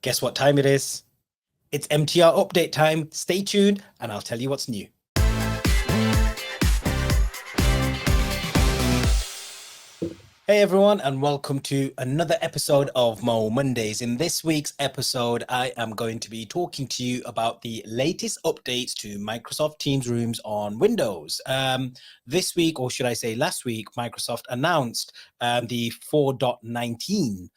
Guess what time it is? It's MTR update time. Stay tuned and I'll tell you what's new. Hey everyone, and welcome to another episode of Mo Mondays. In this week's episode, I am going to be talking to you about the latest updates to Microsoft Teams Rooms on Windows. This week, or should I say last week, Microsoft announced the 4.19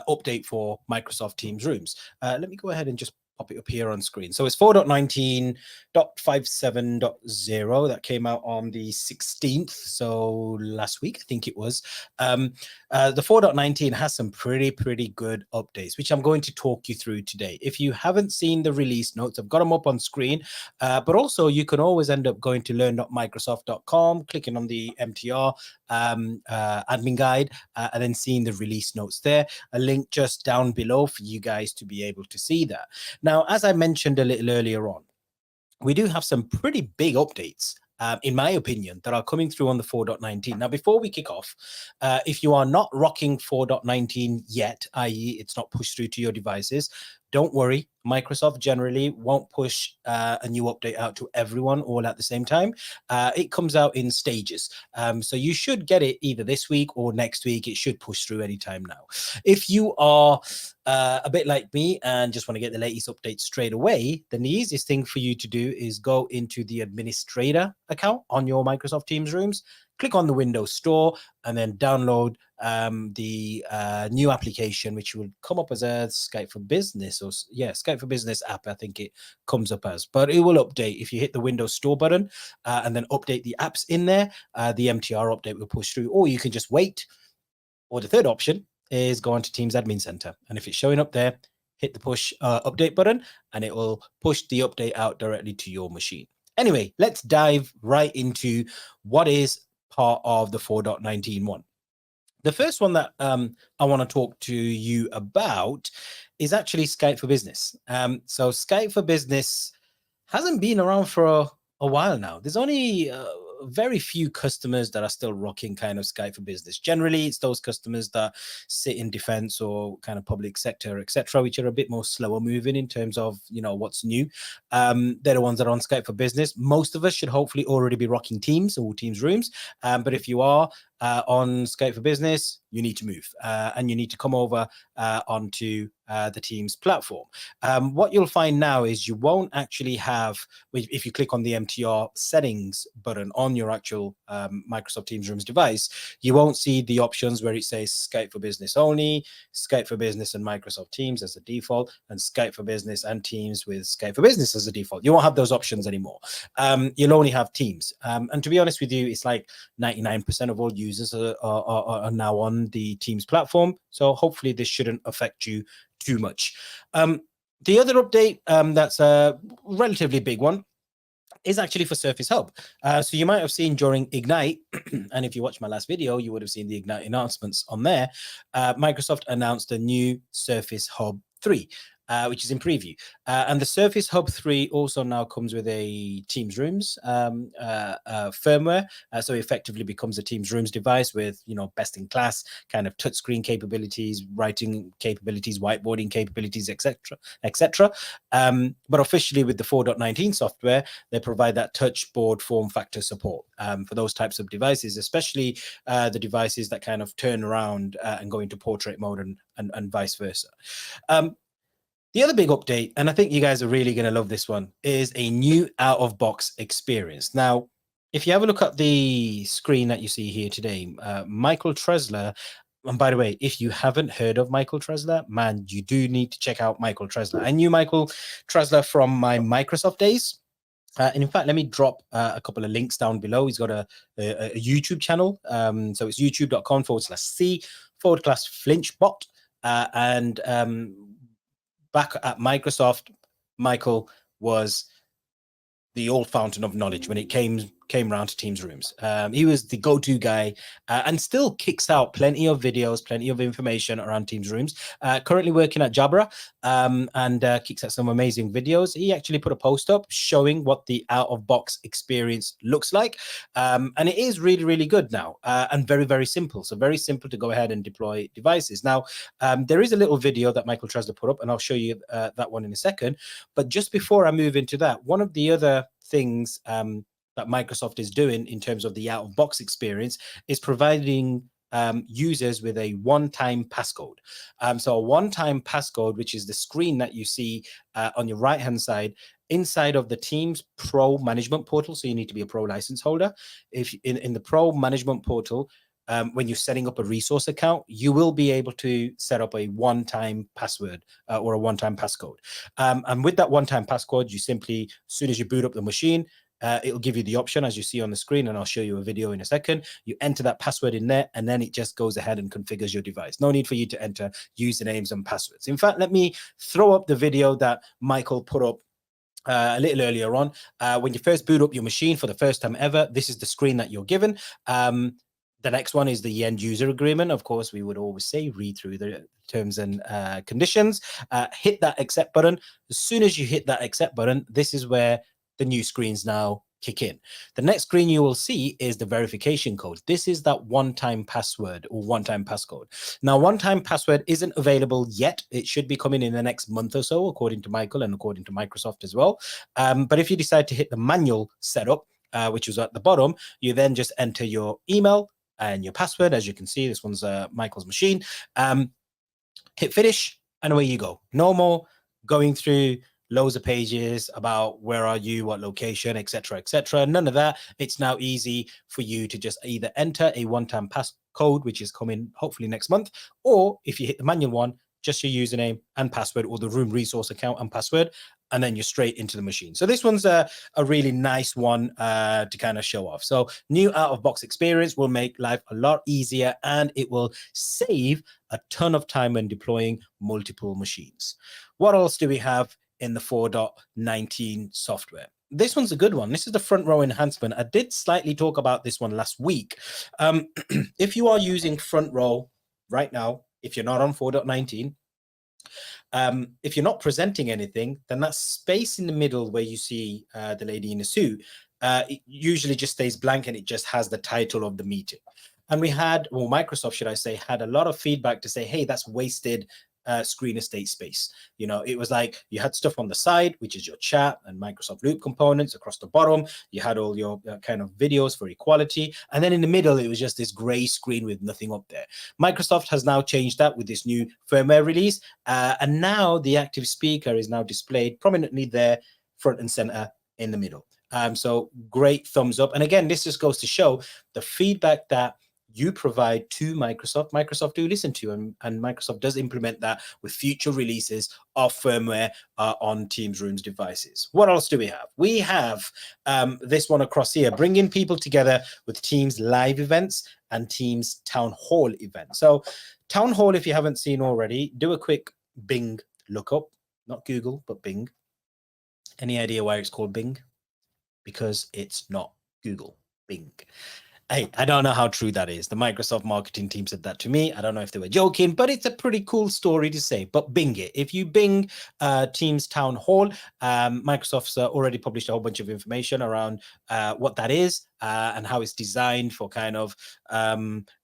update for Microsoft Teams Rooms. Let me go ahead and just pop it up here on screen. So it's 4.19.57.0 that came out on the 16th. So last week, I think it was. The 4.19 has some pretty good updates, which I'm going to talk you through today. If you haven't seen the release notes, I've got them up on screen, but also you can always end up going to learn.microsoft.com, clicking on the MTR admin guide, and then seeing the release notes there. A link just down below for you guys to be able to see that. Now, as I mentioned a little earlier on, we do have some pretty big updates, in my opinion, that are coming through on the 4.19. Now, before we kick off, if you are not rocking 4.19 yet, i.e. it's not pushed through to your devices, don't worry. Microsoft generally won't push a new update out to everyone all at the same time. It comes out in stages. So you should get it either this week or next week. It should push through anytime now. If you are a bit like me and just want to get the latest updates straight away, then the easiest thing for you to do is go into the administrator account on your Microsoft Teams Rooms, click on the Windows Store, and then download the new application, which will come up as a Skype for Business, or Skype for Business app, I think it comes up as, but it will update if you hit the Windows Store button and then update the apps in there. The MTR update will push through, or you can just wait. Or the third option is go on to Teams Admin Center, and if it's showing up there, hit the push update button, and it will push the update out directly to your machine. Anyway, let's dive right into what is part of the 4.19 one. The first one that I want to talk to you about is actually Skype for Business. So Skype for Business hasn't been around for a while now. There's only very few customers that are still rocking kind of Skype for Business. Generally, it's those customers that sit in defense or kind of public sector, etc., which are a bit more slower moving in terms of, what's new. They're the ones that are on Skype for Business. Most of us should hopefully already be rocking Teams or Teams Rooms. But if you are on Skype for Business, you need to move and you need to come over onto the Teams platform. What you'll find now is you won't actually have, if you click on the MTR settings button on your actual Microsoft Teams Rooms device, you won't see the options where it says Skype for Business only, Skype for Business and Microsoft Teams as a default, and Skype for Business and Teams with Skype for Business as a default. You won't have those options anymore. You'll only have Teams. And to be honest with you, it's like 99% of all users are now on the Teams platform. So hopefully this shouldn't affect you too much. The other update that's a relatively big one is actually for Surface Hub. So you might have seen during Ignite, and if you watched my last video, you would have seen the Ignite announcements on there. Microsoft announced a new Surface Hub 3. Which is in preview. And the Surface Hub 3 also now comes with a Teams Rooms firmware. So it effectively becomes a Teams Rooms device with, best in class kind of touchscreen capabilities, writing capabilities, whiteboarding capabilities, etc. But officially with the 4.19 software, they provide that touch board form factor support for those types of devices, especially the devices that kind of turn around and go into portrait mode and vice versa. The other big update, and I think you guys are really going to love this one, is a new out-of-box experience. Now, if you have a look at the screen that you see here today, Michael Tresler, and by the way, if you haven't heard of Michael Tresler, man, you do need to check out Michael Tresler. I knew Michael Tresler from my Microsoft days. And in fact, let me drop a couple of links down below. He's got a YouTube channel. So it's youtube.com/c/Flinchbot. And back at Microsoft, Michael was the old fountain of knowledge when it came came around to Teams Rooms. He was the go-to guy and still kicks out plenty of videos, plenty of information around Teams Rooms. Currently working at Jabra and kicks out some amazing videos. He actually put a post up showing what the out-of-box experience looks like. And it is really, really good now and very, very simple. So very simple to go ahead and deploy devices. Now, there is a little video that Michael tries to put up, and I'll show you that one in a second. But just before I move into that, one of the other things that Microsoft is doing in terms of the out-of-box experience is providing users with a one-time passcode. So a one-time passcode, which is the screen that you see on your right-hand side inside of the Teams Pro Management Portal. So you need to be a Pro license holder. If in the Pro Management Portal, when you're setting up a resource account, you will be able to set up a one-time password or a one-time passcode. And with that one-time passcode, you simply, as soon as you boot up the machine, it'll give you the option, as you see on the screen, and I'll show you a video in a second. You enter that password in there, and then it just goes ahead and configures your device. No need for you to enter usernames and passwords. In fact, let me throw up the video that Michael put up a little earlier on. When you first boot up your machine for the first time ever, this is the screen that you're given. The next one is the end user agreement. Of course, we would always say read through the terms and conditions, hit that accept button. As soon as you hit that accept button, this is where the new screens now kick in. The next screen you will see is the verification code. This is that one-time password or one-time passcode. Now, one-time password isn't available yet. It should be coming in the next month or so, according to Michael and according to Microsoft as well. But if you decide to hit the manual setup, which is at the bottom, you then just enter your email and your password. As you can see, this one's Michael's machine. Hit finish, and away you go. No more going through loads of pages about where are you, what location, etc., etc. None of that. It's now easy for you to just either enter a one-time passcode, which is coming hopefully next month, or if you hit the manual one, just your username and password, or the room resource account and password, and then you're straight into the machine. So this one's a really nice one to kind of show off. So new out-of-box experience will make life a lot easier, and it will save a ton of time when deploying multiple machines. What else do we have in the 4.19 software? This one's a good one. This is the front row enhancement. I did slightly talk about this one last week. If you are using front row right now, if you're not on 4.19, if you're not presenting anything, then that space in the middle where you see the lady in a suit, it usually just stays blank and it just has the title of the meeting. And we had, well, Microsoft, should I say, had a lot of feedback to say, hey, that's wasted screen estate space. You know, it was like you had stuff on the side, which is your chat and Microsoft Loop components. Across the bottom, you had all your kind of videos for equality. And then in the middle, it was just this gray screen with nothing up there. Microsoft has now changed that with this new firmware release. And now the active speaker is now displayed prominently there, front and center in the middle. So great thumbs up. And again, this just goes to show the feedback that you provide to Microsoft do listen to, and Microsoft does implement that with future releases of firmware on Teams Rooms devices. What else do we have? We have this one across here, bringing people together with Teams live events and Teams town hall events. So town hall, if you haven't seen already, do a quick Bing lookup, not Google, but Bing. Any idea why it's called Bing? Because it's not Google, Bing. Hey, I don't know how true that is. The Microsoft marketing team said that to me. I don't know if they were joking, but it's a pretty cool story to say. But Bing it. If you Bing Teams Town Hall, Microsoft's already published a whole bunch of information around what that is and how it's designed for kind of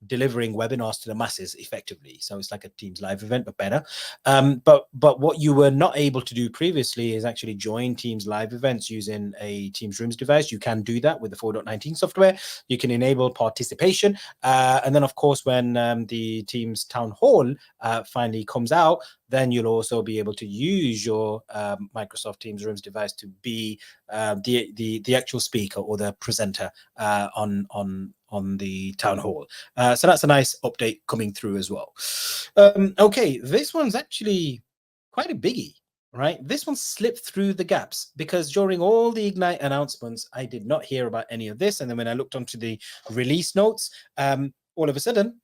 delivering webinars to the masses effectively. So it's like a Teams live event, but better. But what you were not able to do previously is actually join Teams live events using a Teams Rooms device. You can do that with the 4.19 software. You can enable participation. And then, of course, when the Teams Town Hall finally comes out, then you'll also be able to use your Microsoft Teams Rooms device to be the actual speaker or the presenter on the town hall. So that's a nice update coming through as well. Okay, this one's actually quite a biggie, right? This one slipped through the gaps because during all the Ignite announcements, I did not hear about any of this. And then when I looked onto the release notes, all of a sudden,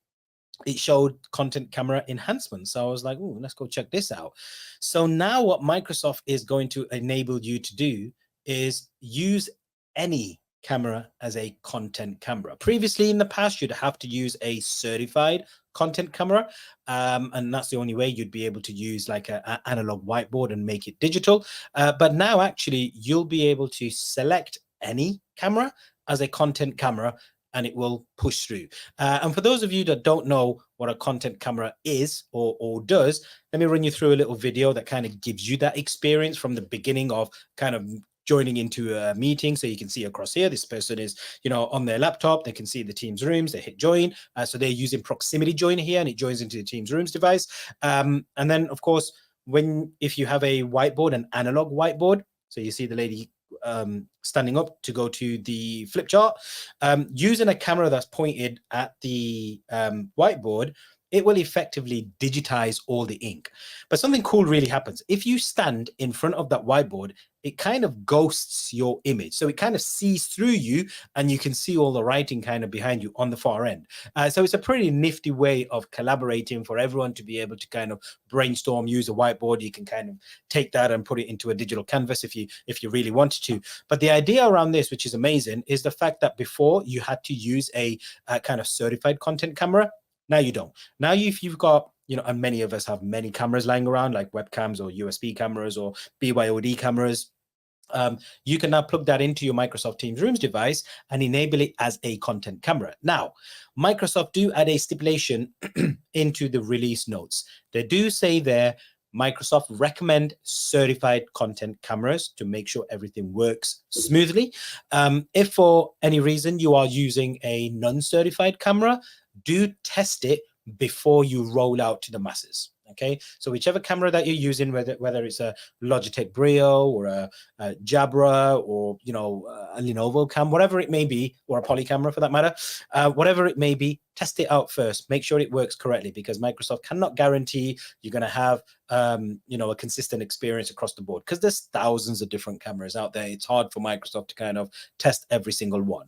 it showed content camera enhancements. So I was like, oh, let's go check this out. So now what Microsoft is going to enable you to do is use any camera as a content camera. Previously in the past, you'd have to use a certified content camera, and that's the only way you'd be able to use like an analog whiteboard and make it digital. But now actually you'll be able to select any camera as a content camera and it will push through. And for those of you that don't know what a content camera is or does, let me run you through a little video that kind of gives you that experience from the beginning of kind of joining into a meeting. So you can see across here, this person is, on their laptop, they can see the Teams rooms, they hit join. So they're using proximity join here and it joins into the Teams rooms device. And then of course, if you have a whiteboard, an analog whiteboard, so you see the lady standing up to go to the flip chart, using a camera that's pointed at the whiteboard, it will effectively digitize all the ink. But something cool really happens. If you stand in front of that whiteboard, it kind of ghosts your image. So it kind of sees through you and you can see all the writing kind of behind you on the far end. So it's a pretty nifty way of collaborating for everyone to be able to kind of brainstorm, use a whiteboard. You can kind of take that and put it into a digital canvas if you really wanted to. But the idea around this, which is amazing, is the fact that before you had to use a kind of certified content camera. Now you don't. Now if you've got, and many of us have many cameras lying around like webcams or USB cameras or BYOD cameras, you can now plug that into your Microsoft Teams Rooms device and enable it as a content camera. Now, Microsoft do add a stipulation into the release notes. They do say there, Microsoft recommend certified content cameras to make sure everything works smoothly. If for any reason you are using a non-certified camera, do test it before you roll out to the masses. Okay, so whichever camera that you're using, whether it's a Logitech Brio or a Jabra or a Lenovo cam, whatever it may be, or a Poly camera for that matter, whatever it may be, test it out first. Make sure it works correctly, because Microsoft cannot guarantee you're going to have a consistent experience across the board, because there's thousands of different cameras out there. It's hard for Microsoft to kind of test every single one.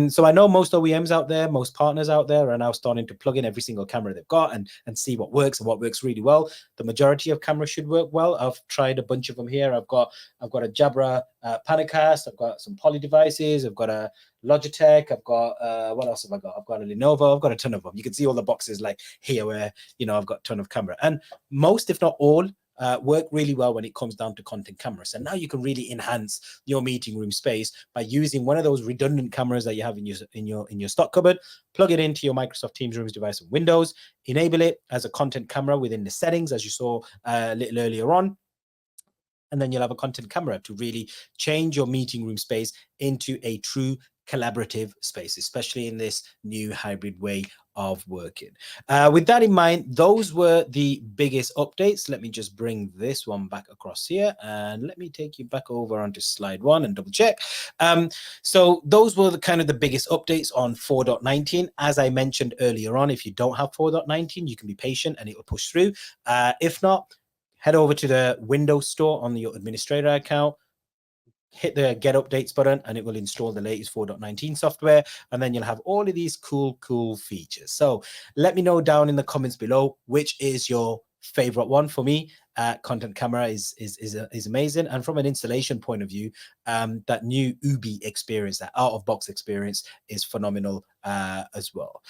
So I know most OEMs out there, most partners out there are now starting to plug in every single camera they've got and see what works and what works really well. The majority of cameras should work well. I've tried a bunch of them here. I've got a Jabra Panicast. I've got some Poly devices. I've got a Logitech. I've got what else have I got? I've got a Lenovo. I've got a ton of them. You can see all the boxes like here where I've got a ton of camera, and most, if not all, work really well when it comes down to content cameras. And now you can really enhance your meeting room space by using one of those redundant cameras that you have in your stock cupboard. Plug it into your Microsoft Teams Rooms device on Windows, enable it as a content camera within the settings, as you saw a little earlier on. And then you'll have a content camera to really change your meeting room space into a true collaborative space, especially in this new hybrid way of working. With that in mind, those were the biggest updates. Let me just bring this one back across here and let me take you back over onto slide 1 and double check. So those were the biggest updates on 4.19. As I mentioned earlier on, if you don't have 4.19, you can be patient and it will push through. If not, head over to the Windows Store on your administrator account, hit the Get Updates button, and it will install the latest 4.19 software, and then you'll have all of these cool features. So let me know down in the comments below which is your favorite one. For me, content camera is amazing, and from an installation point of view, that new Ubi experience, that out-of-box experience, is phenomenal as well.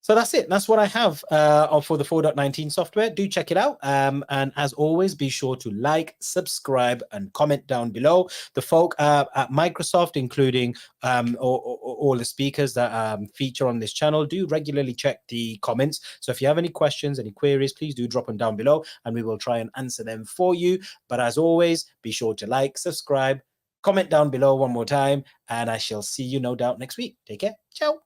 So that's it. That's what I have for the 4.19 software. Do check it out. And as always, be sure to like, subscribe, and comment down below. The folk at Microsoft, including all the speakers that feature on this channel, do regularly check the comments. So if you have any questions, any queries, please do drop them down below and we will try and answer them for you. But as always, be sure to like, subscribe, comment down below one more time, and I shall see you no doubt next week. Take care. Ciao.